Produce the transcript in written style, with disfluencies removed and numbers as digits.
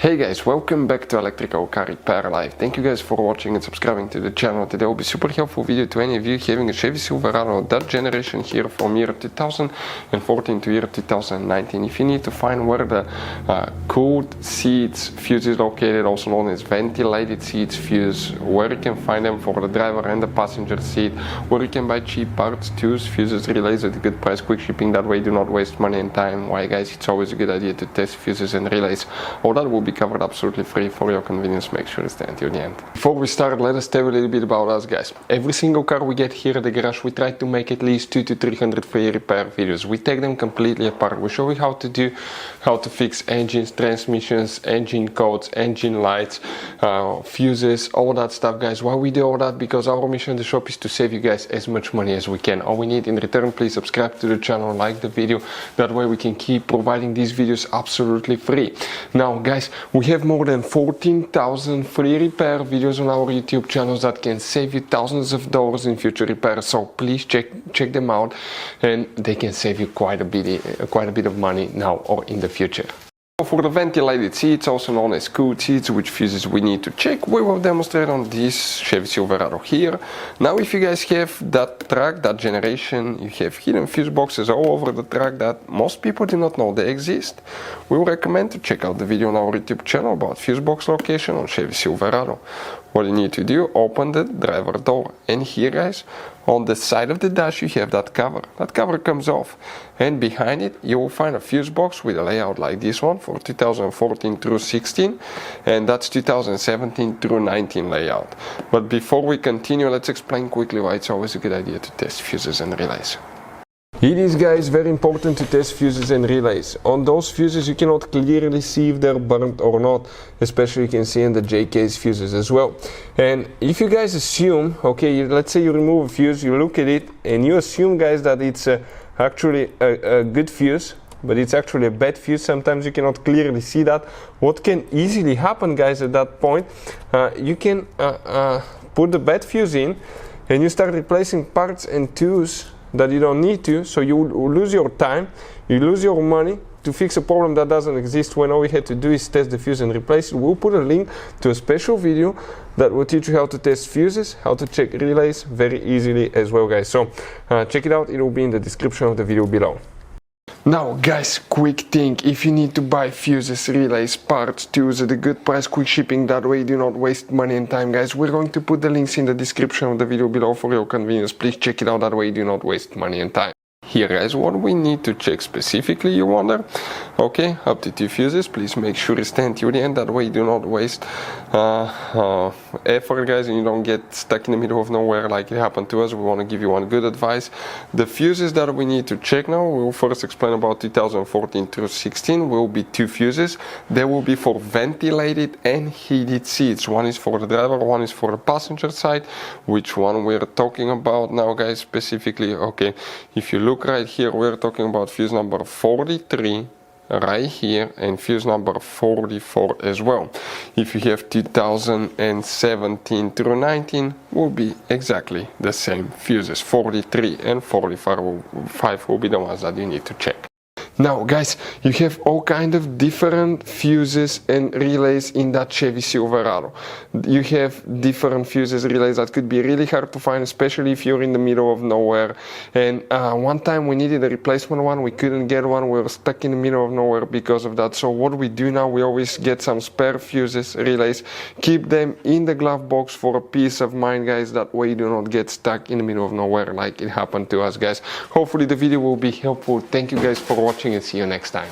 Hey guys, welcome back to Electrical Car Repair Live. Thank you guys for watching and subscribing to the channel. Today will be super helpful video to any of you having a Chevy Silverado, that generation here from year 2014 to year 2019. If you need to find where the cooled seats fuse is located, also known as ventilated seats fuse, where you can find them for the driver and the passenger seat, where you can buy cheap parts, tools, fuses, relays at a good price, quick shipping, that way you do not waste money and time. Why guys, it's always a good idea to test fuses and relays. All that will be covered absolutely free for your convenience. Make sure to stay until the end. Before we start, let us tell you a little bit about us guys. Every single car we get here at the garage, we try to make at least 200 to 300 free repair videos. We take them completely apart. We show you how to fix engines, transmissions, engine codes, engine lights, fuses, all that stuff guys. Why we do all that? Because our mission in the shop is to save you guys as much money as we can. All we need in return, please subscribe to the channel, like the video, that way we can keep providing these videos absolutely free. Now guys, we have more than 14,000 free repair videos on our YouTube channels that can save you thousands of dollars in future repairs. So please check them out, and they can save you quite a bit of money now or in the future. For the ventilated seats, also known as cooled seats, which fuses we need to check, we will demonstrate on this Chevy Silverado here. Now if you guys have that truck, that generation, you have hidden fuse boxes all over the truck that most people do not know they exist, we will recommend to check out the video on our YouTube channel about fuse box location on Chevy Silverado. What you need to do, open the driver door, and here guys, on the side of the dash you have that cover. That cover comes off, and behind it you will find a fuse box with a layout like this one for 2014 through 16, and that's 2017 through 19 layout. But before we continue, let's explain quickly why it's always a good idea to test fuses and relays. It is guys very important to test fuses and relays. On those fuses you cannot clearly see if they're burnt or not, especially you can see in the J-case fuses as well. And if you guys assume, okay, let's say you remove a fuse, you look at it and you assume guys that it's actually a good fuse, but it's actually a bad fuse, sometimes you cannot clearly see that. What can easily happen guys at that point, you can put the bad fuse in and you start replacing parts and tools that you don't need to, so you lose your time, you lose your money to fix a problem that doesn't exist, when all we had to do is test the fuse and replace it. We'll put a link to a special video that will teach you how to test fuses, how to check relays very easily as well guys. So check it out, it will be in the description of the video below. Now guys, quick thing, if you need to buy fuses, relays, parts, tools at a good price, quick shipping, that way you do not waste money and time guys, we're going to put the links in the description of the video below for your convenience. Please check it out, that way you do not waste money and time. Here guys, what we need to check specifically, you wonder? Okay, up to 2 fuses, please make sure you stand till the end, that way you do not waste effort guys, and you don't get stuck in the middle of nowhere like it happened to us. We want to give you one good advice. The fuses that we need to check now, we will first explain about 2014 through 16, will be 2 fuses. They will be for ventilated and heated seats. One is for the driver, one is for the passenger side. Which one we're talking about now guys specifically? Okay, if you look right here, we're talking about fuse number 43 right here, and fuse number 44 as well. If you have 2017 through 19, will be exactly the same fuses. 43 and 45 will be the ones that you need to check. Now guys, you have all kind of different fuses and relays in that Chevy Silverado. You have different fuses, relays that could be really hard to find, especially if you're in the middle of nowhere. And one time we needed a replacement one, we couldn't get one, we were stuck in the middle of nowhere because of that. So what we do now, we always get some spare fuses, relays, keep them in the glove box for a peace of mind guys, that way you do not get stuck in the middle of nowhere like it happened to us guys. Hopefully the video will be helpful. Thank you guys for watching and see you next time.